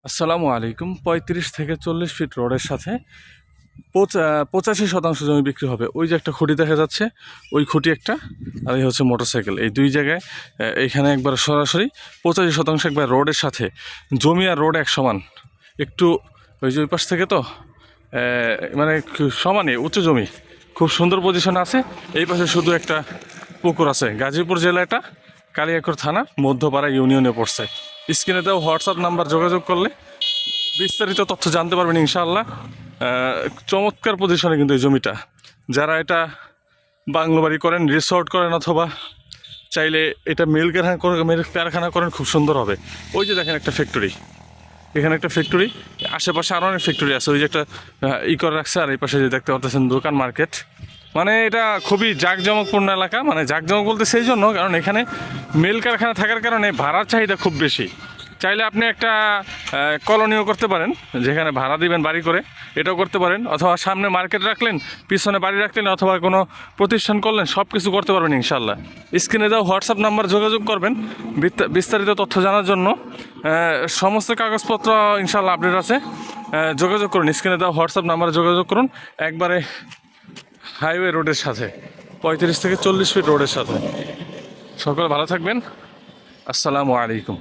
আসসালামু আলাইকুম। ৩৫ থেকে ৪০ ফিট রোডের সাথে ৮৫% জমি বিক্রি হবে। ওই যে একটা খুঁটি দেখা যাচ্ছে, ওই খুঁটি একটা, আর এই হচ্ছে মোটরসাইকেল। এই দুই জায়গায় এইখানে একবার সরাসরি ৮৫% একবার রোডের সাথে। জমি আর রোড এক সমান, একটু ওই যে ওই পাশ থেকে তো মানে সমানই উঁচু জমি, খুব সুন্দর পজিশনে আছে। এই পাশে শুধু একটা পুকুর আছে। গাজীপুর জেলা, এটা কালিয়াকৈর থানা, মধ্যপাড়া ইউনিয়নে পড়ছে। স্ক্রিনে দেওয়া হোয়াটসঅ্যাপ নাম্বার যোগাযোগ করলে বিস্তারিত তথ্য জানতে পারবেন ইনশাআল্লাহ। চমৎকার পজিশনে কিন্তু এই জমিটা। যারা এটা বাংলো বাড়ি করেন, রিসর্ট করেন, অথবা চাইলে এটা মিল কারখানা করেন, খুব সুন্দর হবে। ওই যে দেখেন একটা ফ্যাক্টরি, এখানে একটা ফ্যাক্টরি, আশেপাশে আরও অনেক ফ্যাক্টরি আছে। ওই যে একটা করে রাখছে, আর এই পাশে যে দেখতে পাচ্ছেন দোকান, মার্কেট। মানে এটা খুবই জাঁকজমকপূর্ণ এলাকা। মানে জাঁকজমক বলতে সেই জন্য, কারণ এখানে মিল কারখানা থাকার কারণে ভাড়ার চাহিদা খুব বেশি। চাইলে আপনি একটা কলোনিও করতে পারেন, যেখানে ভাড়া দিবেন বাড়ি করে, এটাও করতে পারেন। অথবা সামনে মার্কেট রাখলেন, পিছনে বাড়ি রাখলেন, অথবা কোনো প্রতিষ্ঠান করলেন, সব কিছু করতে পারবেন ইনশাল্লাহ। স্ক্রিনে দেওয়া হোয়াটসঅ্যাপ নাম্বার যোগাযোগ করবেন বিস্তারিত তথ্য জানার জন্য। সমস্ত কাগজপত্র ইনশাল্লাহ আপডেট আছে। যোগাযোগ করুন, স্ক্রিনে দেওয়া হোয়াটসঅ্যাপ নাম্বারে যোগাযোগ করুন। একবারে হাইওয়ে রোডের সাথে, ৩৫ থেকে ৪০ ফিট রোডের সাথে। সকলে ভালো থাকবেন। আসসালামু আলাইকুম।